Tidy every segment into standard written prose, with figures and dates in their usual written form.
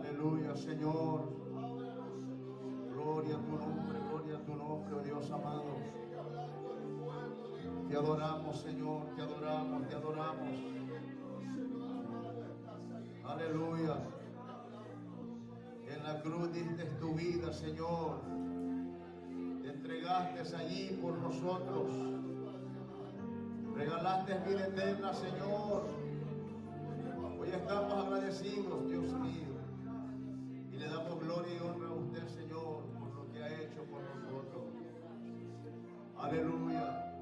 Aleluya, Señor. Gloria a tu nombre, oh Dios amado. Te adoramos, Señor, te adoramos, te adoramos. Aleluya. En la cruz diste tu vida, Señor. Te entregaste allí por nosotros. Regalaste vida eterna, Señor. Hoy estamos agradecidos, Dios mío. Y le damos gloria y honra a usted, Señor, por lo que ha hecho por nosotros. Aleluya.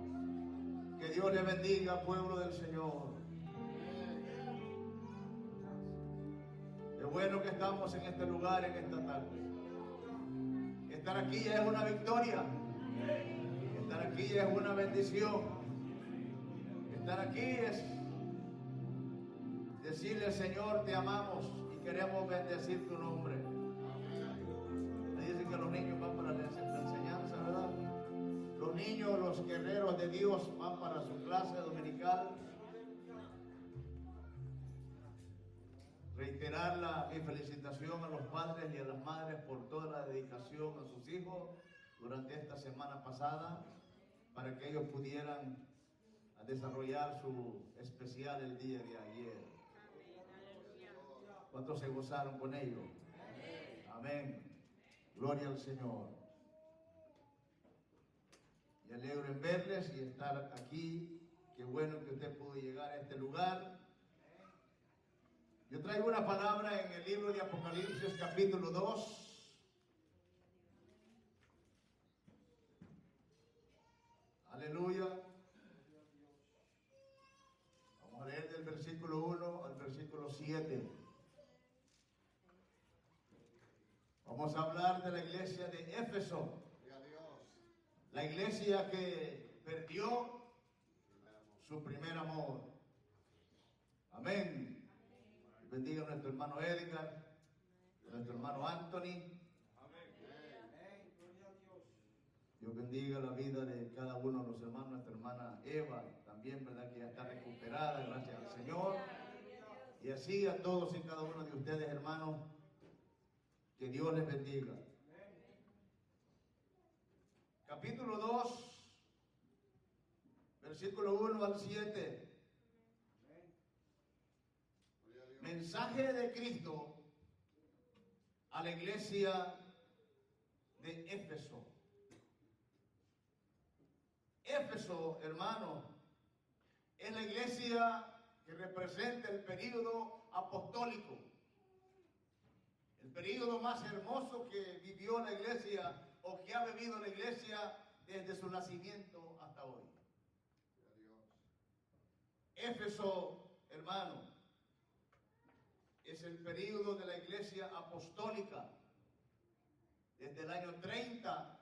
Que Dios le bendiga, pueblo del Señor. Qué bueno que estamos en este lugar, en esta tarde. Estar aquí ya es una victoria. Estar aquí ya es una bendición. Estar aquí es decirle, Señor, te amamos y queremos bendecir tu nombre. Me dicen que los niños van para la enseñanza, ¿verdad? Los niños, los guerreros de Dios van para su clase dominical. Reiterar mi felicitación a los padres y a las madres por toda la dedicación a sus hijos durante esta semana pasada para que ellos pudieran desarrollar su especial el día de ayer. ¿Cuántos se gozaron con ellos? Amén. Gloria al Señor. Me alegro en verles y estar aquí. Qué bueno que usted pudo llegar a este lugar. Yo traigo una palabra en el libro de Apocalipsis, capítulo 2. Aleluya. Vamos a leer del versículo 1 al versículo 7. Vamos a hablar de la iglesia de Éfeso. La iglesia que perdió su primer amor. Amén. Bendiga a nuestro hermano Edgar, a nuestro hermano Anthony. Amén. Gloria a Dios. Dios bendiga la vida de cada uno de los hermanos, nuestra hermana Eva, también, ¿verdad? Que ya está recuperada, gracias al Señor. Y así a todos y cada uno de ustedes, hermanos, que Dios les bendiga. Capítulo 2, versículo 1 al 7. Mensaje de Cristo a la iglesia de Éfeso. Éfeso, hermano, es la iglesia que representa el período apostólico. El período más hermoso que vivió la iglesia o que ha vivido la iglesia desde su nacimiento hasta hoy. Éfeso, hermano, es el período de la iglesia apostólica, desde el año 30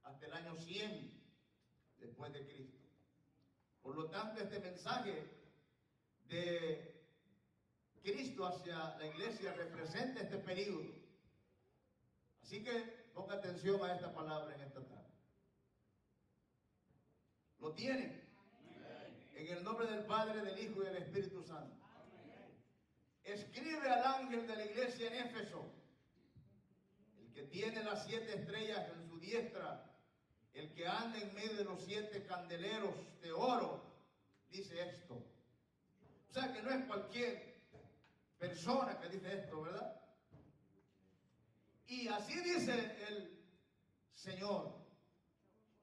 hasta el año 100 después de Cristo. Por lo tanto, este mensaje de Cristo hacia la iglesia representa este período. Así que ponga atención a esta palabra en esta tarde. ¿Lo tienen? En el nombre del Padre, del Hijo y del Espíritu Santo. Escribe al ángel de la iglesia en Éfeso, el que tiene las 7 estrellas en su diestra, el que anda en medio de los 7 candeleros de oro, dice esto. O sea que no es cualquier persona que dice esto, ¿verdad? Y así dice el Señor: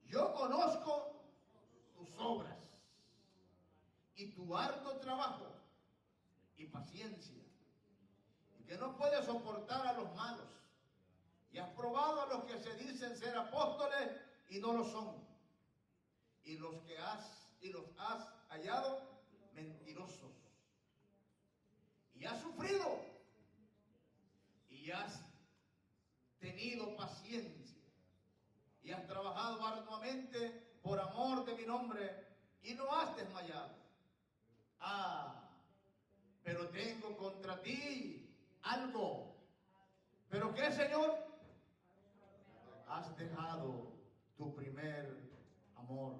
yo conozco tus obras y tu arduo trabajo y paciencia, y que no puedes soportar a los malos, y has probado a los que se dicen ser apóstoles y no lo son, y los has hallado mentirosos, y has sufrido y has tenido paciencia y has trabajado arduamente por amor de mi nombre y no has desmayado. Pero tengo contra ti algo. ¿Pero qué, Señor? Has dejado tu primer amor.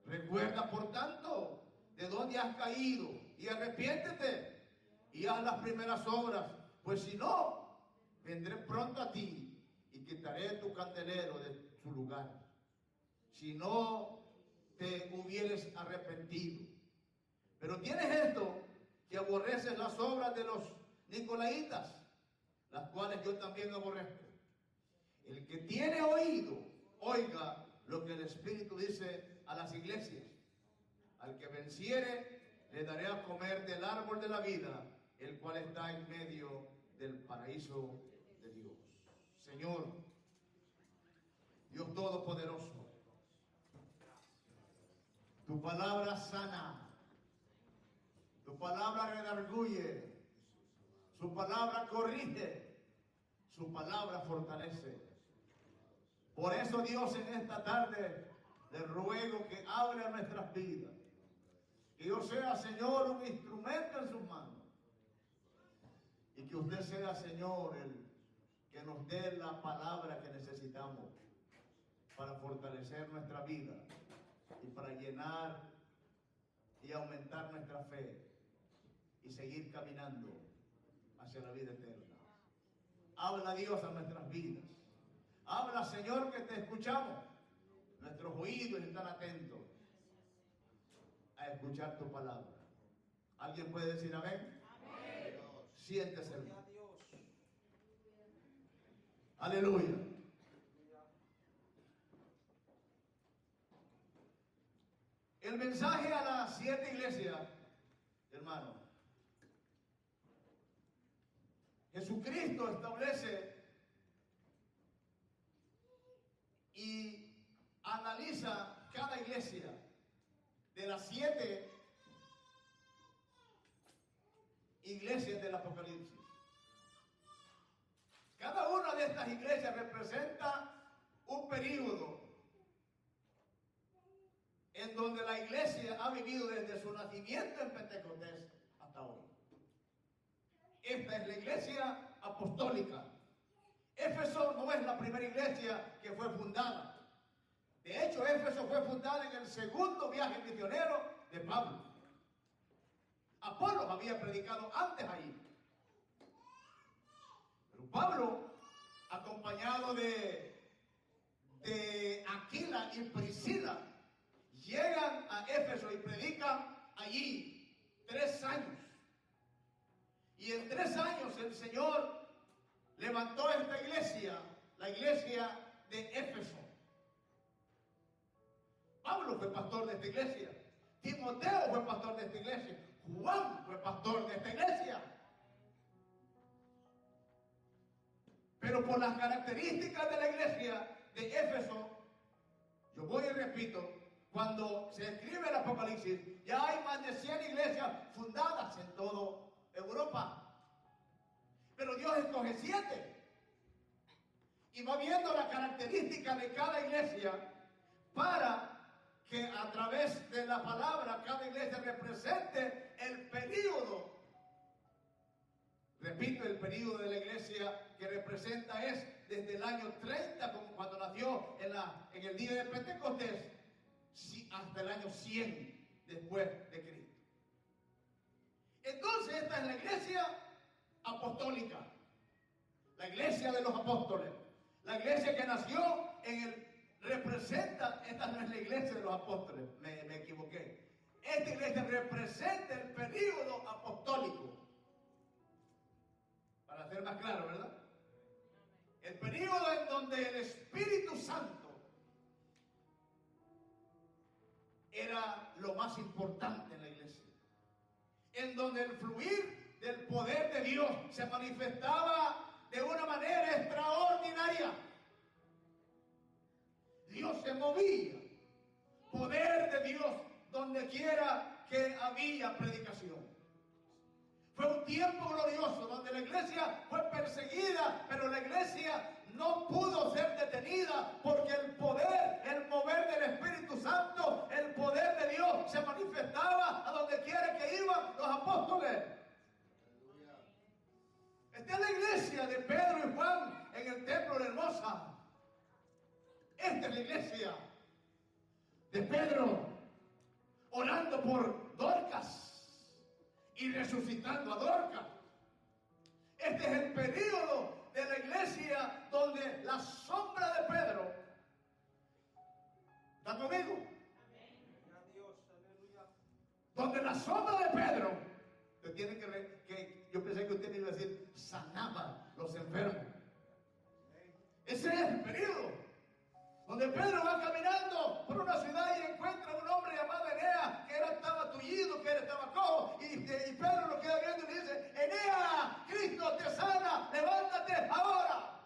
Recuerda, por tanto, de dónde has caído y arrepiéntete y haz las primeras obras, Pues si no, vendré pronto a ti y quitaré tu candelero de su lugar, si no te hubieres arrepentido. Pero tienes esto, que aborreces las obras de los nicolaitas, las cuales yo también aborrezco. El que tiene oído, oiga lo que el Espíritu dice a las iglesias. Al que venciere, le daré a comer del árbol de la vida, el cual está en medio del paraíso de Dios. Señor, Dios Todopoderoso, tu palabra sana, tu palabra redarguye, su palabra corrige, su palabra fortalece. Por eso, Dios, en esta tarde le ruego que hable a nuestras vidas. Que yo sea, Señor, un instrumento en sus manos. Y que usted sea, Señor, el que nos dé la palabra que necesitamos para fortalecer nuestra vida y para llenar y aumentar nuestra fe y seguir caminando hacia la vida eterna. Habla, Dios, a nuestras vidas. Habla, Señor, que te escuchamos. Nuestros oídos están atentos a escuchar tu palabra. ¿Alguien puede decir amén? Amén. Siéntese. Aleluya. El mensaje a las 7 iglesias, hermano. Jesucristo establece y analiza cada iglesia de las 7 iglesias del Apocalipsis. Cada una de estas iglesias representa un período en donde la iglesia ha vivido desde su nacimiento en Pentecostés hasta hoy. Esta es la iglesia apostólica. Éfeso no es la primera iglesia que fue fundada. De hecho, Éfeso fue fundada en el segundo viaje misionero de Pablo. Apolos había predicado antes ahí. Pero Pablo, acompañado de Aquila y Priscila, llegan a Éfeso y predican allí 3 años. Y en 3 años el Señor levantó esta iglesia, la iglesia de Éfeso. Pablo fue pastor de esta iglesia. Timoteo fue pastor de esta iglesia. Juan fue pastor de esta iglesia. Pero por las características de la iglesia de Éfeso, yo voy y repito, cuando se escribe el Apocalipsis, ya hay más de 100 iglesias fundadas en toda Europa. Pero Dios escoge 7. Y va viendo la característica de cada iglesia para que a través de la palabra cada iglesia represente el período. Repito, el período de la iglesia que representa es desde el año 30, como cuando nació en el día de Pentecostés, hasta el año 100 después de Cristo. Entonces esta es la iglesia apostólica, la iglesia de los apóstoles, la iglesia que nació esta no es la iglesia de los apóstoles, me equivoqué. Esta iglesia representa el período apostólico, para ser más claro, ¿verdad? El período en donde el Espíritu Santo era lo más importante en la iglesia, en donde el fluir del poder de Dios se manifestaba de una manera extraordinaria. Dios se movía, poder de Dios donde quiera que había predicación. Fue un tiempo glorioso donde la iglesia fue perseguida, pero la iglesia no pudo ser detenida porque el poder, el mover del Espíritu Santo, el poder de Dios se manifestaba a donde quiera que iban los apóstoles. Esta es la iglesia de Pedro y Juan en el templo de Hermosa. Esta es la iglesia de Pedro orando por Dorcas y resucitando a Dorcas. Esta Este es el período de la iglesia donde la sombra de Pedro, ¿está conmigo? Donde la sombra de Pedro, que tiene que yo pensé que usted me iba a decir, sanaba los enfermos. Ese es el período donde Pedro va caminando por una ciudad y encuentra a un hombre llamado Eneas, que estaba tullido, que estaba cojo, y Pedro lo queda viendo y le dice: Eneas, Cristo te sana, levántate ahora.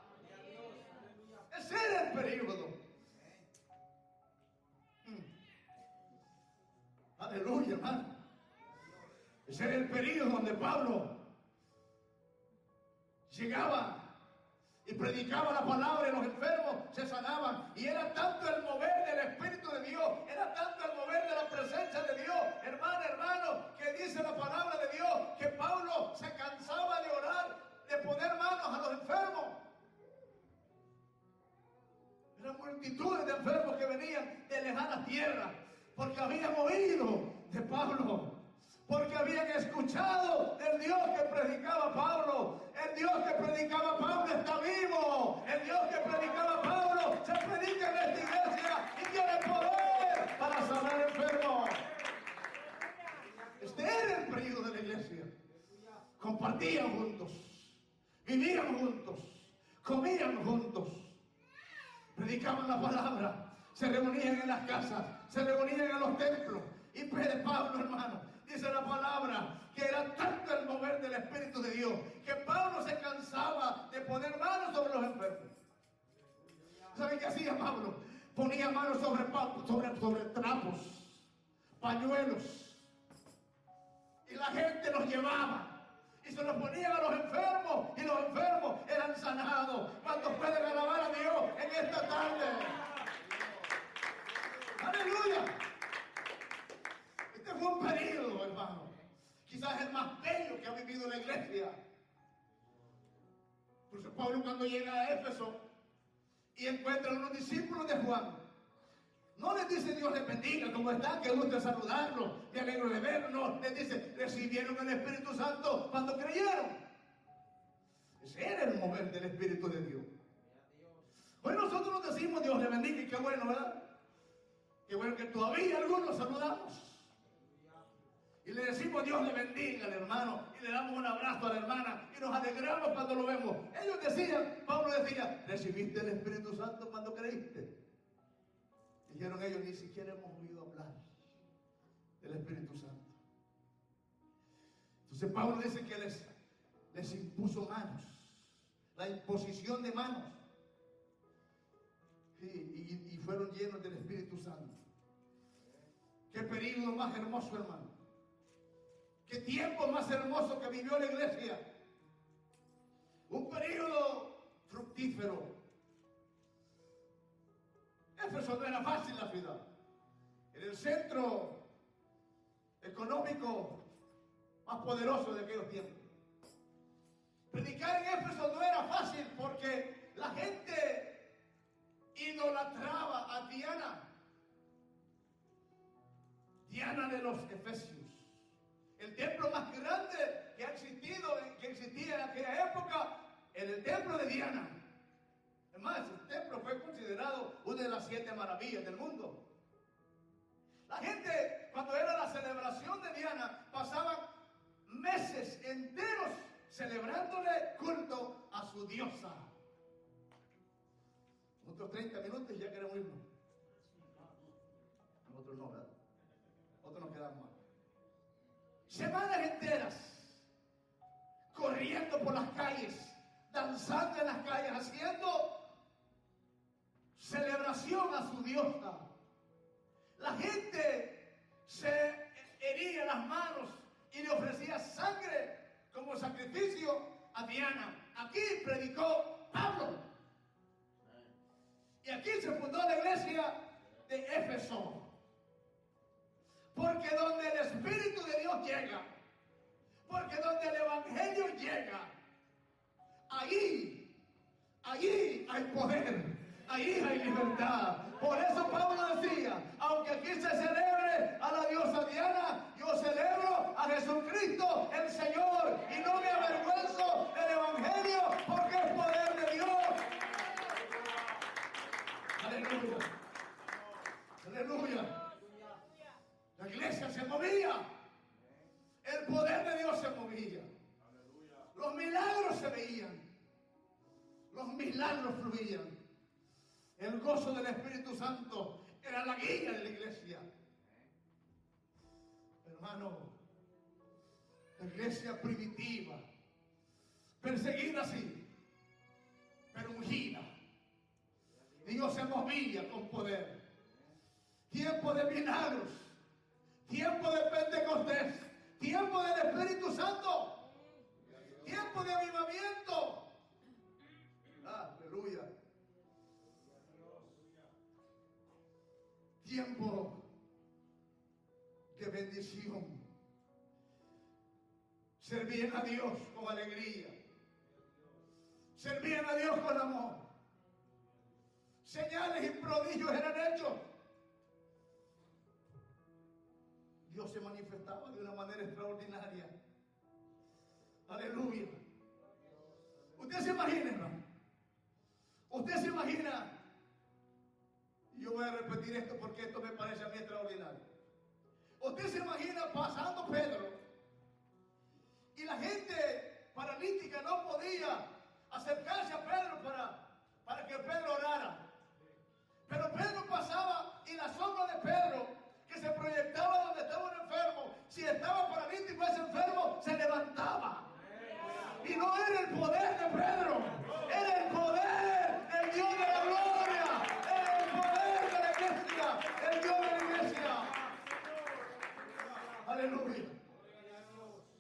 Ese era el período. Aleluya, hermano. Ese era el período donde Pablo llegaba y predicaba la palabra y los enfermos se sanaban. Y era tanto el mover del Espíritu de Dios, era tanto el mover de la presencia de Dios, hermano, que dice la palabra de Dios, que Pablo se cansaba de orar, de poner manos a los enfermos. Eran multitudes de enfermos que venían de lejanas tierras, porque habían oído de Pablo, porque habían escuchado del Dios que predicaba Pablo. El Dios que predicaba Pablo está vivo. El Dios que predicaba Pablo se predica en esta iglesia y tiene poder para sanar enfermos. Este era el periodo de la iglesia. Compartían juntos, vivían juntos, comían juntos, predicaban la palabra, se reunían en las casas, se reunían en los templos. Y Pablo, hermano, dice la palabra que era tanto el mover del Espíritu de Dios que Pablo se cansaba de poner manos sobre los enfermos. ¿Saben qué hacía Pablo? Ponía manos sobre trapos, pañuelos, y la gente los llevaba y se los ponían a los enfermos, y los enfermos eran sanados. ¿Cuántos pueden alabar a Dios en esta tarde? ¡Aleluya! Este fue un periodo, hermano, quizás el más bello que ha vivido la iglesia. Por eso Pablo, cuando llega a Éfeso y encuentra a unos discípulos de Juan, no les dice: Dios les bendiga, ¿cómo están? Qué gusto saludarlos, me alegro de verlos. No, les dice: recibieron el Espíritu Santo cuando creyeron. Ese era el mover del Espíritu de Dios. Hoy nosotros nos decimos: Dios les bendiga, y qué bueno, ¿verdad? Qué bueno que todavía algunos saludamos. Y le decimos: Dios le bendiga al hermano, y le damos un abrazo a la hermana, y nos alegramos cuando lo vemos. Ellos decían, Pablo decía: ¿recibiste el Espíritu Santo cuando creíste? Dijeron ellos: ni siquiera hemos oído hablar del Espíritu Santo. Entonces Pablo dice que les impuso manos, la imposición de manos, y fueron llenos del Espíritu Santo. Qué período más hermoso, hermano. Qué tiempo más hermoso que vivió la iglesia. Un período fructífero. Éfeso no era fácil la ciudad. Era el centro económico más poderoso de aquellos tiempos. Predicar en Éfeso no era fácil porque la gente idolatraba a Diana. Diana de los Efesios. El templo más grande que existía en aquella época, era el templo de Diana. Es más, el templo fue considerado una de las 7 maravillas del mundo. La gente, cuando era la celebración de Diana, pasaban meses enteros celebrándole culto a su diosa. Otros 30 minutos ya queremos irnos. Nosotros no, ¿verdad? Otros nos quedamos más. Semanas enteras corriendo por las calles, danzando en las calles, haciendo celebración a su diosa. La gente se hería las manos y le ofrecía sangre como sacrificio a Diana. Aquí predicó Pablo. Y aquí se fundó la iglesia de Éfeso. Porque donde el Espíritu de Dios llega, porque donde el Evangelio llega, allí hay poder, allí hay libertad. Por eso Pablo decía: aunque aquí se celebre a la diosa Diana, yo celebro a Jesucristo el Señor, y no me avergüenzo del Evangelio se veían, los milagros fluían, el gozo del Espíritu Santo era la guía de la iglesia. Hermano, la iglesia primitiva, perseguida sí, pero ungida. Dios se movía con poder. Tiempo de milagros, tiempo de Pentecostés, tiempo del Espíritu Santo, tiempo de avivamiento. Aleluya. Tiempo de bendición. Servían a Dios con alegría. Servían a Dios con amor. Señales y prodigios eran hechos. Dios se manifestaba de una manera extraordinaria. Aleluya. Usted se imagina, hermano. Usted se imagina. Y yo voy a repetir esto porque esto me parece a mí extraordinario. Usted se imagina pasando Pedro y la gente paralítica no podía acercarse a Pedro para que Pedro orara. Pero Pedro pasaba y la sombra de Pedro, que se proyectaba donde estaba un enfermo, si estaba paralítico ese enfermo, se levantaba. Y no era el poder de Pedro, era el poder del Dios de la gloria, era el poder de la iglesia, el Dios de la iglesia. Aleluya.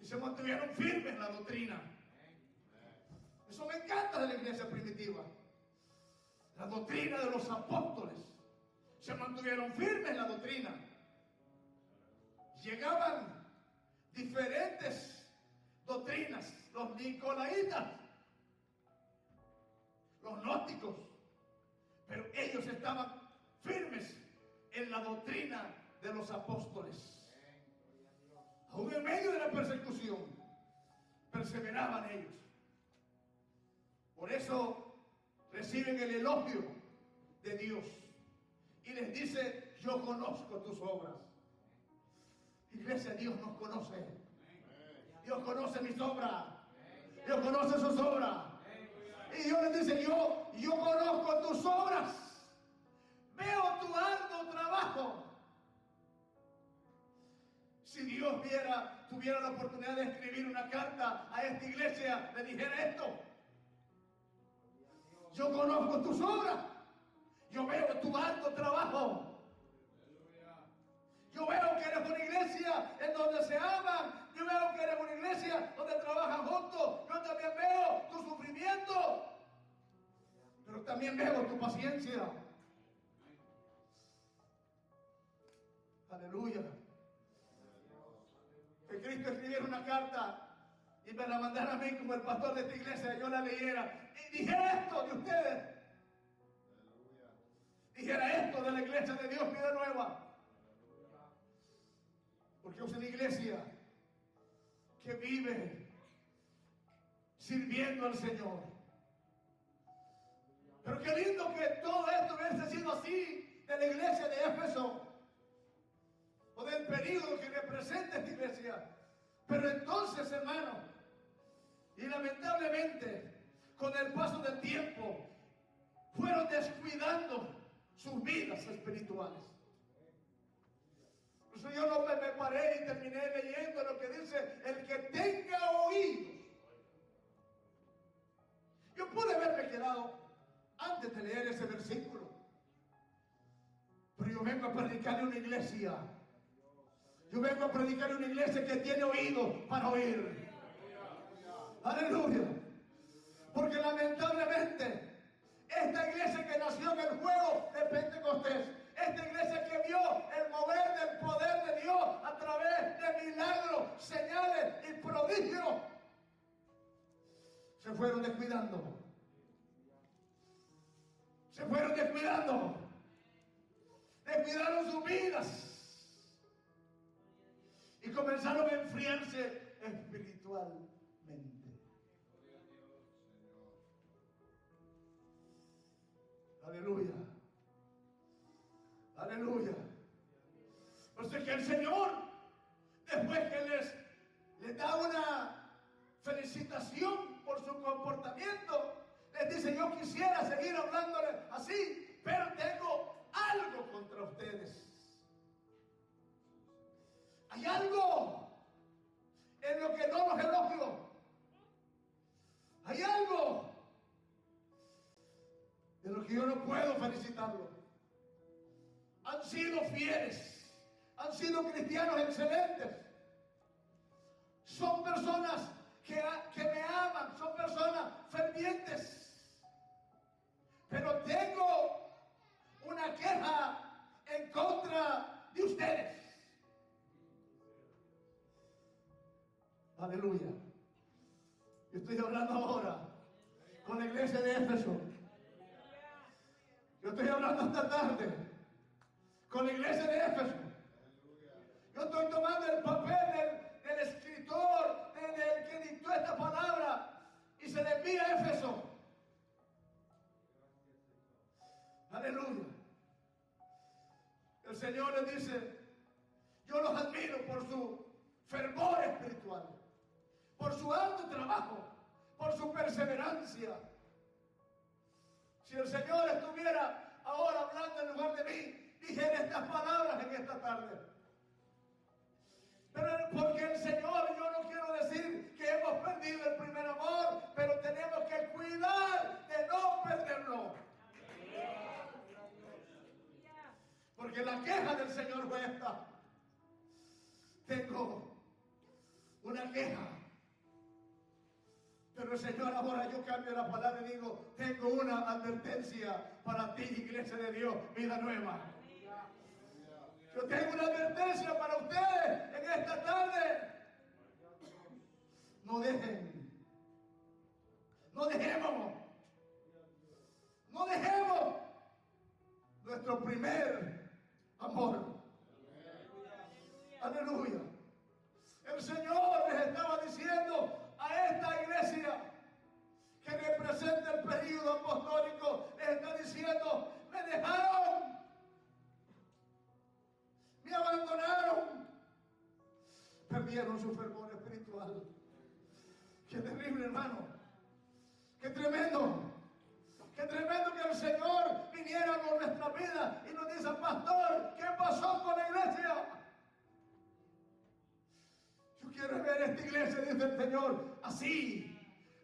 Y se mantuvieron firmes en la doctrina. Eso me encanta de la iglesia primitiva. La doctrina de los apóstoles. Se mantuvieron firmes en la doctrina. Llegaban diferentes doctrinas. Los nicolaitas, los gnósticos. Pero ellos estaban firmes en la doctrina de los apóstoles. Aún en medio de la persecución, perseveraban ellos. Por eso reciben el elogio de Dios. Y les dice, yo conozco tus obras. Iglesia, Dios nos conoce. Dios conoce mis obras. Dios conoce sus obras. Y Dios les dice, yo conozco tus obras. Veo tu arduo trabajo. Si Dios tuviera la oportunidad de escribir una carta a esta iglesia, le dijera esto. Yo conozco tus obras. Yo veo tu arduo trabajo. Yo veo que eres una iglesia en donde se aman. Yo veo que eres una iglesia donde trabajan juntos. Yo también veo tu sufrimiento. Pero también veo tu paciencia. Aleluya. Que Cristo escribiera una carta y me la mandara a mí como el pastor de esta iglesia, yo la leyera y dijera esto de ustedes. Dijera esto de la iglesia de Dios Vida Nueva. Porque es una iglesia que vive sirviendo al Señor. Pero qué lindo que todo esto hubiese sido así de la iglesia de Éfeso o del período que representa esta iglesia. Pero entonces, hermano, y lamentablemente, con el paso del tiempo, fueron descuidando sus vidas espirituales. Por eso yo no me paré y terminé leyendo lo que dice, el que tenga oídos. Yo pude haberme quedado antes de leer ese versículo. Pero yo vengo a predicarle a una iglesia. Yo vengo a predicarle a una iglesia que tiene oídos para oír. Aleluya. Porque lamentablemente, esta iglesia que nació en el juego de Pentecostés, esta iglesia que vio el mover del poder de Dios a través de milagros, señales y prodigios, se fueron descuidando. Se fueron descuidando. Descuidaron sus vidas. Y comenzaron a enfriarse espiritualmente. Aleluya. Aleluya. Por eso es que el Señor, después que les da una felicitación, reputación, por su comportamiento, les dice: yo quisiera seguir hablándoles así, pero tengo algo contra ustedes. Hay algo en lo que no los elogio. Hay algo de lo que yo no puedo felicitarlos. Han sido fieles, han sido cristianos excelentes. Son personas que me aman, son personas fervientes. Pero tengo una queja en contra de ustedes. Aleluya. Yo estoy hablando ahora con la iglesia de Éfeso. Yo estoy hablando esta tarde con la iglesia de Éfeso. Yo estoy tomando el papel del escritor, del que dictó esta palabra, y se le envía a Éfeso. Aleluya. El Señor les dice: yo los admiro por su fervor espiritual, por su alto trabajo, por su perseverancia. Si el Señor estuviera ahora hablando en lugar de mí, dijera estas palabras en esta tarde. Pero porque el Señor, yo no quiero decir que hemos perdido el primer amor, pero tenemos que cuidar de no perderlo. Porque la queja del Señor fue esta: tengo una queja. Pero el Señor, ahora yo cambio la palabra y digo: tengo una advertencia para ti, iglesia de Dios, vida nueva. Yo tengo una advertencia para ustedes en esta tarde. No dejemos nuestro primer amor. Aleluya. El Señor les estaba diciendo a esta iglesia que representa el período apostólico, les está diciendo: me dejaron, me abandonaron, perdieron su fervor espiritual. Qué terrible, hermano. Qué tremendo. Qué tremendo que el Señor viniera con nuestra vida y nos dice: pastor, ¿qué pasó con la iglesia? Yo quiero ver esta iglesia, dice el Señor, así,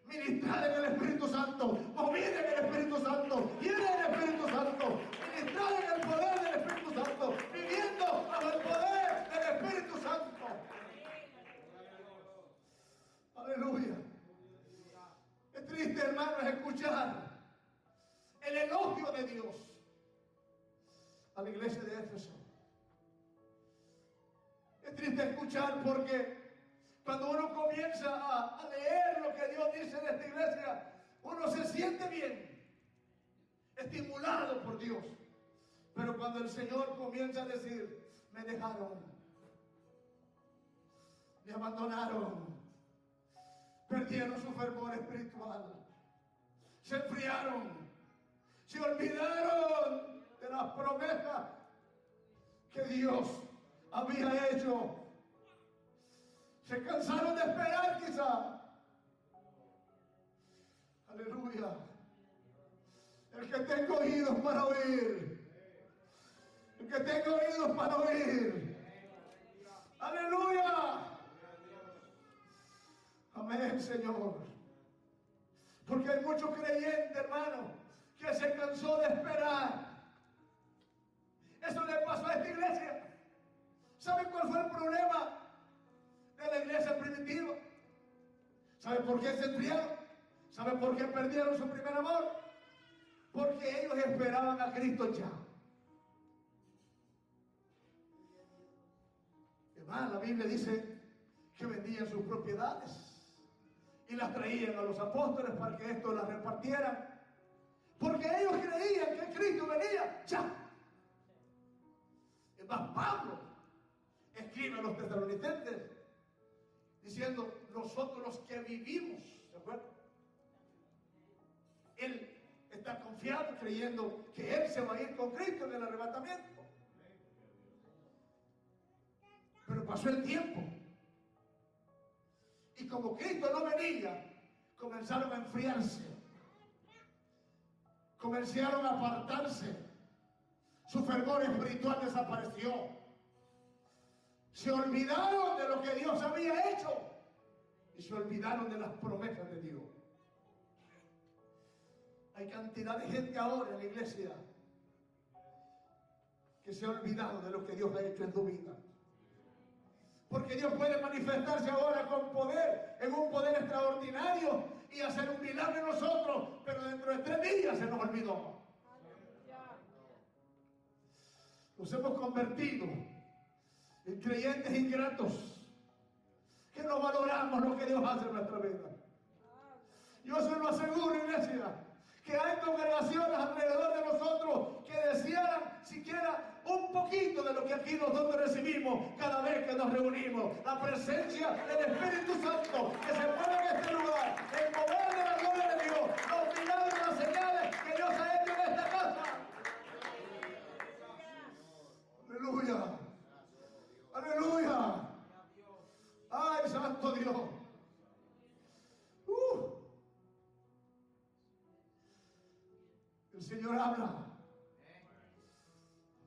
ministrada en el Espíritu Santo, movida en el Espíritu Santo, llena del Espíritu Santo, ministrada en el poder del Espíritu Santo, viviendo bajo el poder del Espíritu Santo. Aleluya. Es triste, hermanos, escuchar el elogio de Dios a la iglesia de Éfeso. Es triste escuchar, porque cuando uno comienza a leer lo que Dios dice de esta iglesia, uno se siente bien, estimulado por Dios. Pero cuando el Señor comienza a decir: me dejaron, me abandonaron, perdieron su fervor espiritual, se enfriaron, se olvidaron de las promesas que Dios había hecho, se cansaron de esperar quizá. Aleluya. El que tenga oídos para oír, el que tenga oídos para oír. Aleluya. Amén, Señor. Porque hay muchos creyentes, hermano, que se cansó de esperar. Eso le pasó a esta iglesia. ¿Saben cuál fue el problema de la iglesia primitiva? ¿Saben por qué se enfriaron? ¿Saben por qué perdieron su primer amor? Porque ellos esperaban a Cristo ya. Además, la Biblia dice que vendían sus propiedades y las traían a los apóstoles para que estos las repartieran. Porque ellos creían que Cristo venía ya. Es más, Pablo escribe a los tesalonicenses diciendo: nosotros los que vivimos, ¿se acuerdan? Él está confiado, creyendo que él se va a ir con Cristo en el arrebatamiento. Pero pasó el tiempo, y como Cristo no venía, comenzaron a enfriarse, comenzaron a apartarse, su fervor espiritual desapareció, se olvidaron de lo que Dios había hecho y se olvidaron de las promesas de Dios. Hay cantidad de gente ahora en la iglesia que se ha olvidado de lo que Dios ha hecho en tu vida. Porque Dios puede manifestarse ahora con poder, en un poder extraordinario y hacer un milagro en nosotros, pero dentro de 3 días se nos olvidó. Nos hemos convertido en creyentes ingratos que no valoramos lo que Dios hace en nuestra vida. Yo se lo aseguro, iglesia, que hay congregaciones alrededor de nosotros que desearan siquiera un poquito de lo que aquí nosotros recibimos cada vez que nos reunimos. La presencia del Espíritu Santo que se mueve en este lugar, el poder de la gloria de Dios, los milagros y las señales que Dios ha hecho en esta casa. Aleluya. Aleluya. Ay, santo Dios. El Señor habla.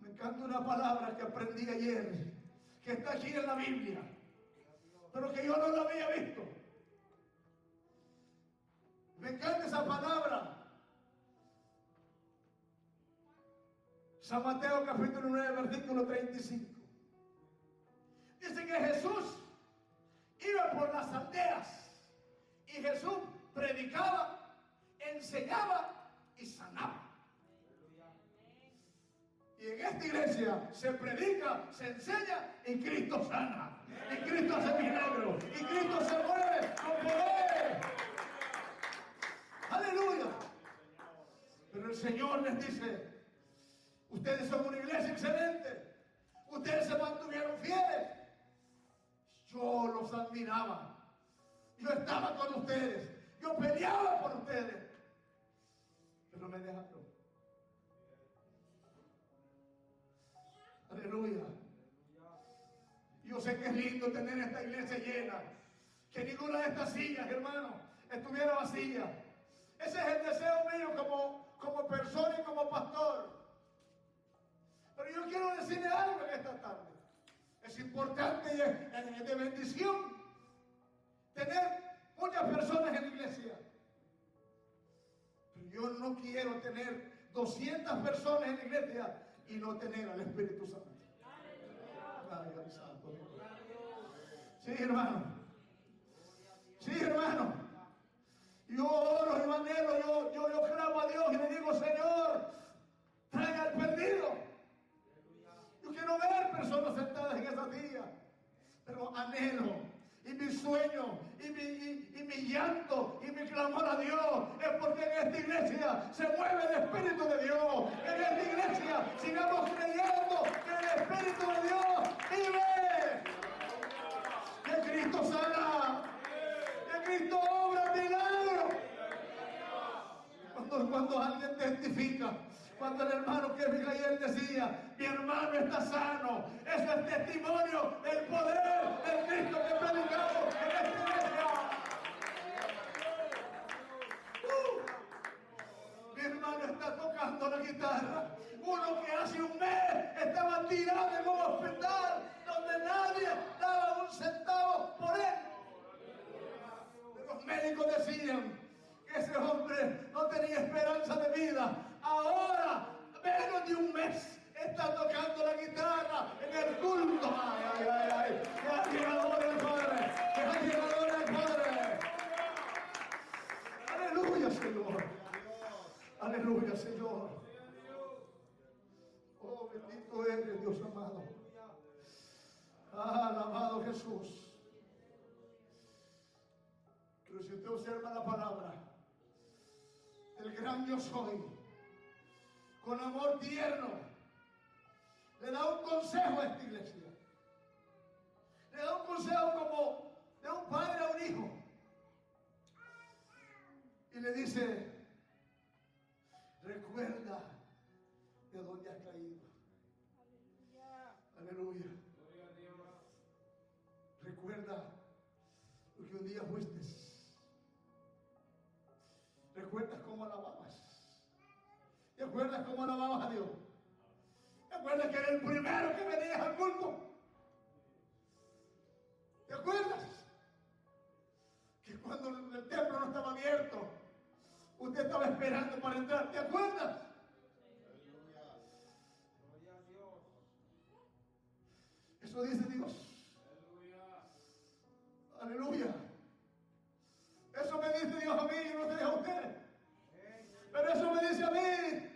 Me encanta una palabra que aprendí ayer, que está aquí en la Biblia, pero que yo no la había visto. Me encanta esa palabra. San Mateo capítulo 9, versículo 35. Dice que Jesús iba por las aldeas y Jesús predicaba, enseñaba y sanaba. Y en esta iglesia se predica, se enseña y Cristo sana. Y Cristo hace milagros. Y Cristo se mueve con poder. Aleluya. Pero el Señor les dice: ustedes son una iglesia excelente. Ustedes se mantuvieron fieles. Yo los admiraba. Yo estaba con ustedes. Yo peleaba por ustedes. Pero me dejaron. Aleluya. Yo sé que es lindo tener esta iglesia llena. Que ninguna de estas sillas, hermano, estuviera vacía. Ese es el deseo mío como persona y como pastor. Pero yo quiero decirle algo en esta tarde. Es importante y es de bendición tener muchas personas en la iglesia. Pero yo no quiero tener 200 personas en la iglesia y no tener al Espíritu Santo. Ay, Santo. Sí, hermano. Sí, hermano. Yo oro, yo anhelo, yo clamo a Dios y le digo: Señor, trae al perdido. Yo quiero ver personas sentadas en esa silla, pero anhelo. Y mi sueño, y mi llanto, y mi clamor a Dios es porque en esta iglesia se mueve el Espíritu de Dios. En esta iglesia sigamos creyendo que el Espíritu de Dios vive. Que Cristo sana. Que Cristo obra milagros. Cuando alguien testifica, cuando el hermano Kevin ayer decía: mi hermano está sano, eso es testimonio del poder del Cristo que predicamos en esta iglesia. Mi hermano está tocando la guitarra. Uno que hace un mes estaba tirado en un hospital donde nadie daba un centavo por él. Los médicos decían que ese hombre no tenía esperanza de vida. Ahora, menos de un mes, está tocando la guitarra en el culto. ¡Ay, ay, ay, ay! ¡Que ha llegado el Padre! ¡Que ha llegado el Padre! ¡Aleluya, Señor! ¡Aleluya, Señor! ¡Oh, bendito eres, Dios amado! ¡Ah, alabado Jesús! Pero si usted observa la palabra, el gran yo soy, con amor tierno, le da un consejo a esta iglesia. Le da un consejo como de un padre a un hijo. Y le dice: recuerda de dónde has caído. Aleluya. Recuerda lo que un día fuiste. ¿Recuerdas cómo alababas? ¿Te acuerdas cómo alababas a Dios? ¿Te acuerdas que era el primero que venías al culto? ¿Te acuerdas? Que cuando el templo no estaba abierto, usted estaba esperando para entrar. ¿Te acuerdas? Eso dice Dios. Aleluya. Eso me dice Dios a mí, yo no te dejo a usted. Pero eso me dice a mí.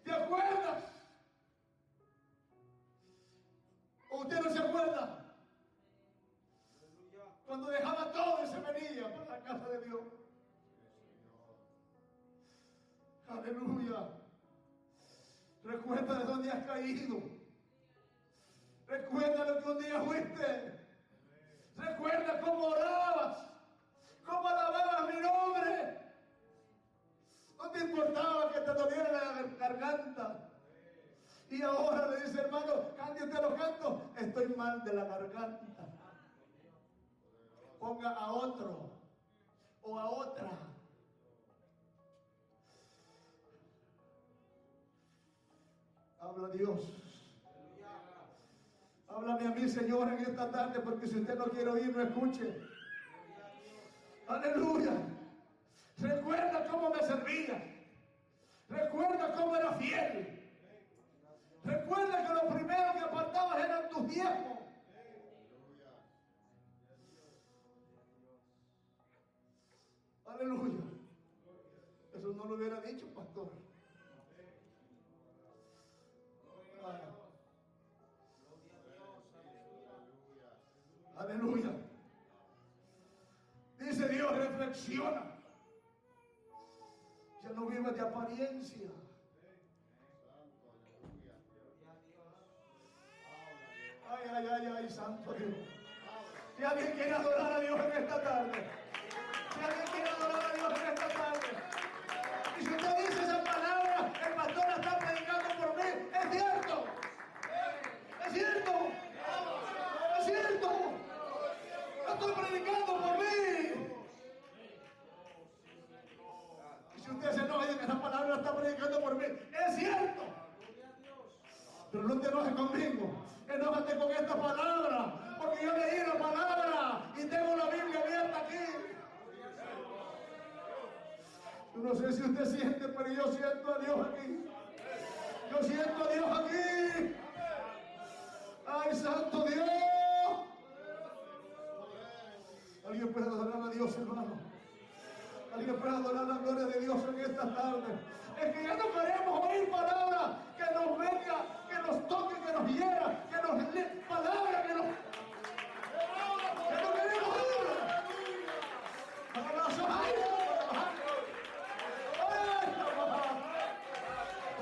¿Te acuerdas? ¿O usted no se acuerda? Cuando dejaba todo y se venía para la casa de Dios. Aleluya. Recuerda de dónde has caído. Recuerda lo que un día fuiste. Recuerda cómo orabas. Cómo alababas mi nombre. No te importaba que te doliera la garganta. Y ahora le dice, hermano, cámbiate los cantos. Estoy mal de la garganta. Ponga a otro o a otra. Habla Dios. Háblame a mí, Señor, en esta tarde, porque si usted no quiere oír, no escuche. Aleluya. Recuerda cómo me servía. Recuerda cómo era fiel. Recuerda que lo primero que apartabas eran tus diezmos. Aleluya. Eso no lo hubiera dicho, pastor. Aleluya. Dice Dios, reflexiona. Ya no vivas de apariencia. Ay, ay, ay, ay, santo Dios. Si alguien quiere adorar a Dios en esta tarde. Si alguien quiere adorar a Dios en esta tarde. Y si usted dice esa palabra, el pastor la está predicando por mí. Es cierto. Es cierto. Es cierto. Lo estoy predicando por mí. Y si usted se enoja de que esa palabra la está predicando por mí, es cierto. Pero no te enojes conmigo. Enójate con esta palabra. Porque yo leí la palabra y tengo la Biblia abierta aquí. Yo no sé si usted siente, pero yo siento a Dios aquí. Yo siento a Dios aquí. ¡Ay, santo Dios! ¿Alguien puede adorar a Dios, hermano? ¿Alguien puede adorar la gloria de Dios en esta tarde? Es que ya no queremos oír palabras que nos venga, que nos toque, que nos hiera, que nos palabras que nos... que no queremos oír.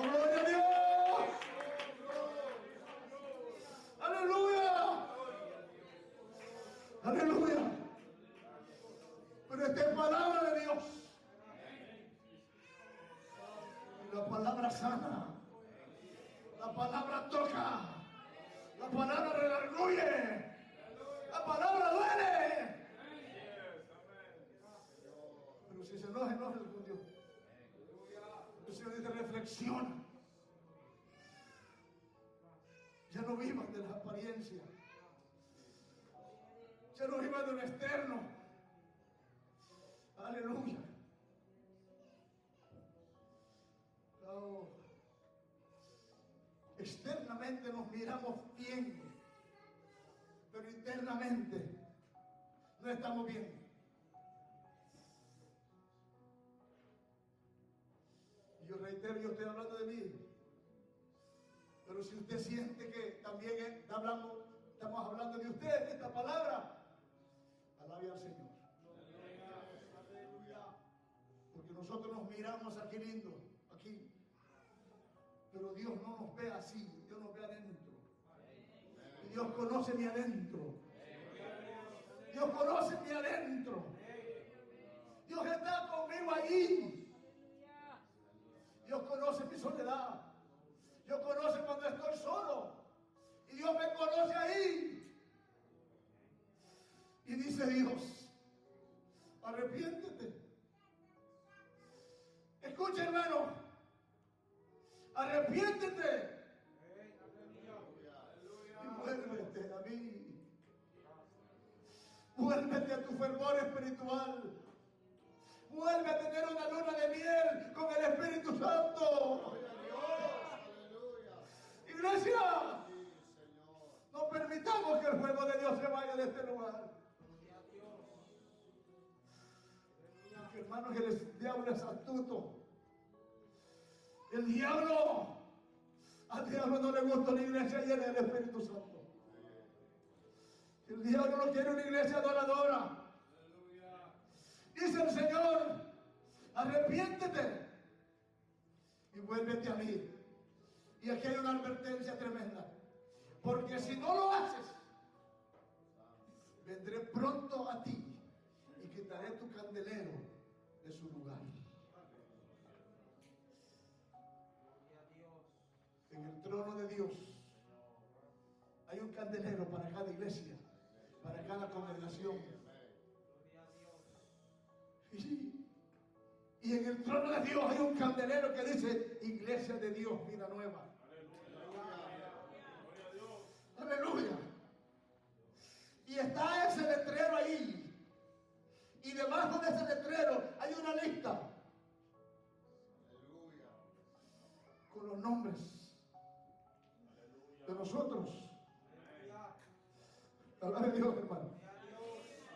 ¡Gloria a Dios! ¡Aleluya! ¡Aleluya! Pero esta es palabra de Dios. La palabra sana. La palabra toca. La palabra redarguye. La palabra duele. Pero si se enoja, enoja con Dios. El Señor dice, reflexiona. Ya no vivas de las apariencias. Ya no vivas de lo externo. Aleluya. Oh. Externamente nos miramos bien, pero internamente no estamos bien. Y yo reitero, yo estoy hablando de mí. Pero si usted siente que también estamos hablando de usted, esta palabra, alabe al Señor. Porque nosotros nos miramos aquí lindo, aquí. Pero Dios no nos ve así, Dios nos ve adentro. Y Dios conoce mi adentro. Dios conoce mi adentro. Dios está conmigo ahí. Dios conoce mi soledad. Dios conoce cuando estoy solo. Y Dios me conoce ahí. Y dice Dios, arrepiéntete. arrepiéntete y vuélvete a mí. Vuélvete a tu fervor espiritual. Vuelve a tener una luna de miel con el Espíritu Santo. Iglesia, no permitamos que el fuego de Dios se vaya de este lugar. Porque, hermanos, el diablo es astuto. El diablo, al diablo no le gusta una iglesia llena del Espíritu Santo. El diablo no quiere una iglesia adoradora. Dice el Señor, arrepiéntete y vuélvete a mí. Y aquí hay una advertencia tremenda. Porque si no lo haces, vendré pronto a ti y quitaré tu candelero de su lugar. En el trono de Dios hay un candelero para cada iglesia, para cada congregación. Y en el trono de Dios hay un candelero que dice Iglesia de Dios, vida nueva. Aleluya. Y está ese letrero ahí. Y debajo de ese letrero hay una lista con los nombres de nosotros. Alabado Dios, hermano.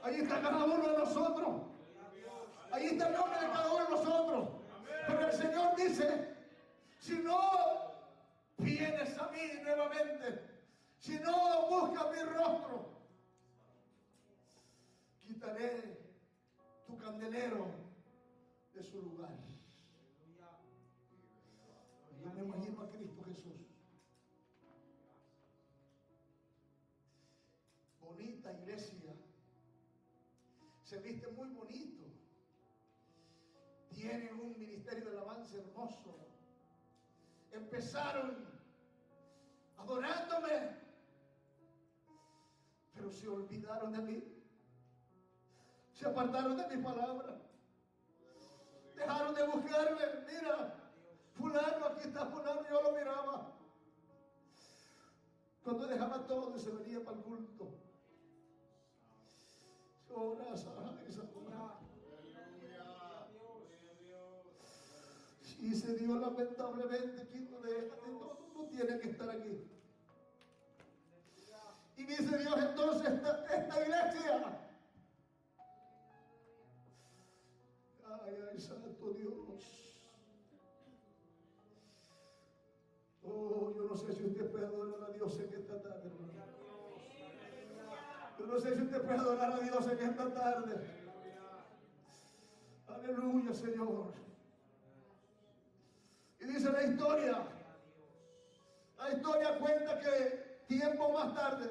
Ahí está cada uno de nosotros. Ahí está el nombre de cada uno de nosotros. Porque el Señor dice, si no vienes a mí nuevamente, si no buscas mi rostro, quitaré tu candelero de su lugar. Yo me imagino a Cristo Jesús. Bonita iglesia. Se viste muy bonito. Tienen un ministerio de alabanza hermoso. Empezaron adorándome, pero se olvidaron de mí. Se apartaron de mi palabra. Dejaron de buscarme. Mira, fulano, aquí está fulano, yo lo miraba. Cuando dejaba todo y se venía para el culto. Y se dio lamentablemente, quito de todo, tú tienes que estar aquí. Y dice Dios, entonces esta iglesia, ay, santo Dios. Oh, yo no sé si usted puede adorar a Dios en esta tarde, hermano. Yo no sé si usted puede adorar a Dios en esta tarde. Aleluya, Señor. Y dice la historia cuenta que tiempo más tarde,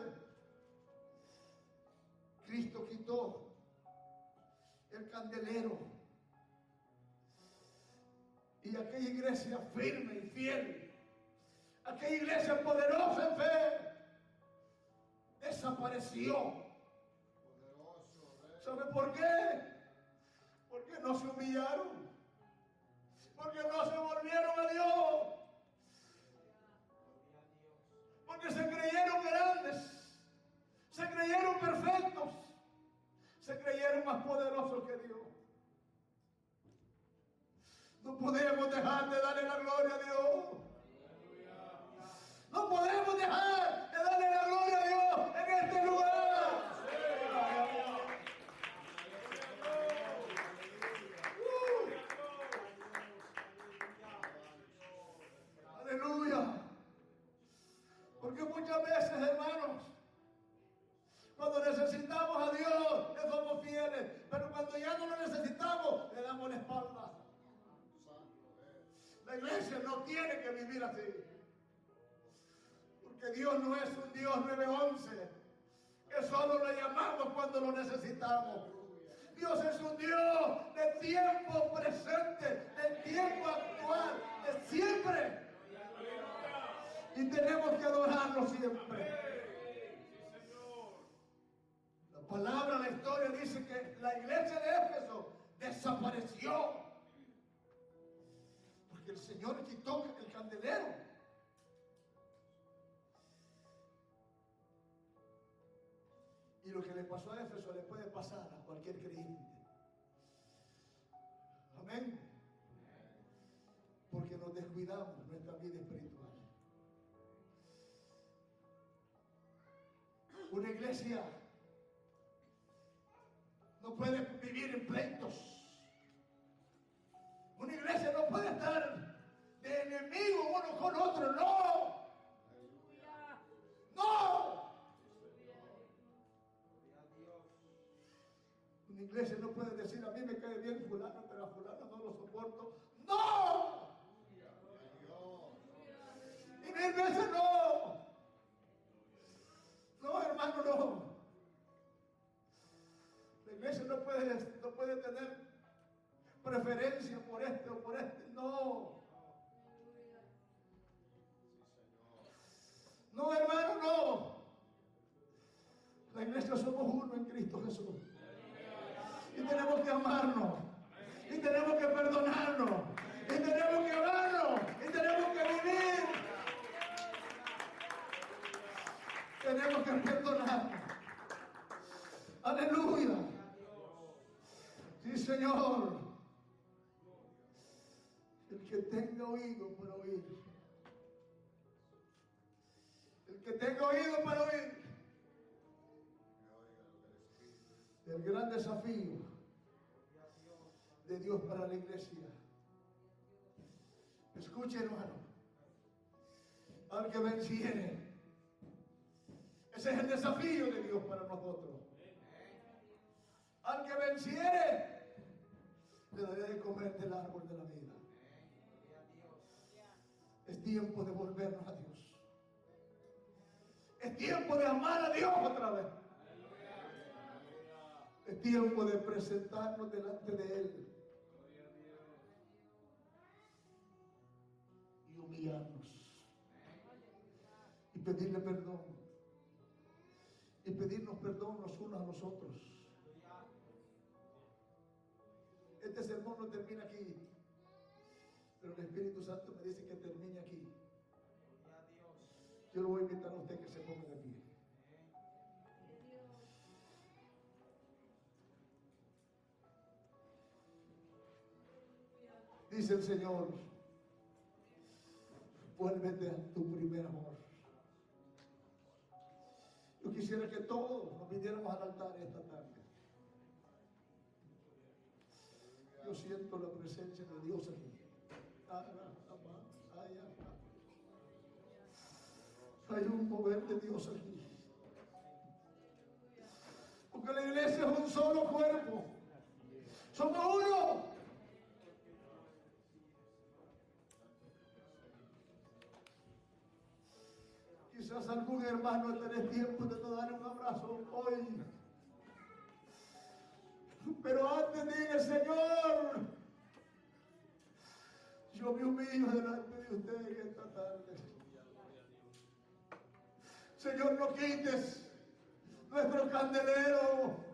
Cristo quitó el candelero. Y aquella iglesia firme y fiel, aquella iglesia poderosa en fe, desapareció. ¿Sabe por qué? Porque no se humillaron. Porque no se volvieron a Dios. Porque se creyeron grandes. Se creyeron perfectos. Se creyeron más poderosos que Dios. No podemos dejar de darle la gloria a Dios. No podemos dejar de darle la gloria a Dios en este lugar. Aleluya. Porque muchas veces, hermanos, cuando necesitamos a Dios, le somos fieles. Pero cuando ya no lo necesitamos, le damos la espalda. La iglesia no tiene que vivir así. Porque Dios no es un Dios 911, que solo le llamamos cuando lo necesitamos. Dios es un Dios de tiempo presente, de tiempo actual, de siempre. Y tenemos que adorarlo siempre. La palabra, la historia dice que la iglesia de Éfeso desapareció. Porque el Señor quitó el candelero. le pasó a Éfeso le puede pasar a cualquier creyente. Amén. Porque nos descuidamos nuestra vida espiritual. Una iglesia no puede vivir en pleitos. Una iglesia no puede estar de enemigo uno con otro. No. No. Una iglesia no puede decir: a mí me cae bien fulano, pero a fulano no lo soporto. ¡No! Y 1000 veces no. No, hermano, no. La iglesia no puede tener preferencia por este o por este. No. No, hermano, no. La iglesia somos uno en Cristo Jesús. Y tenemos que amarnos. Y tenemos que perdonarnos. Y tenemos que amarnos. Y tenemos que vivir. Tenemos que perdonarnos. Aleluya. Sí, Señor. El que tenga oído para oír. El que tenga oído para oír. El gran desafío de Dios para la iglesia. Escuche, hermano. Al que venciere. Ese es el desafío de Dios para nosotros. Al que venciere, le daré de comer del árbol de la vida. Es tiempo de volvernos a Dios. Es tiempo de amar a Dios otra vez. Es tiempo de presentarnos delante de Él y humillarnos y pedirle perdón y pedirnos perdón los unos a los otros. Este sermón no termina aquí, pero el Espíritu Santo me dice que termine aquí. Yo lo voy a invitar a usted que se ponga de pie. Dice el Señor: vuélvete a tu primer amor. Yo quisiera que todos nos viniéramos al altar esta tarde. Yo siento la presencia de Dios aquí. Hay un mover de Dios aquí. Porque la iglesia es un solo cuerpo. Somos uno. Quizás algún hermano tenés tiempo de no dar un abrazo hoy. Pero antes dile: Señor, yo me humillo delante de usted esta tarde. Señor, no quites nuestro candelero.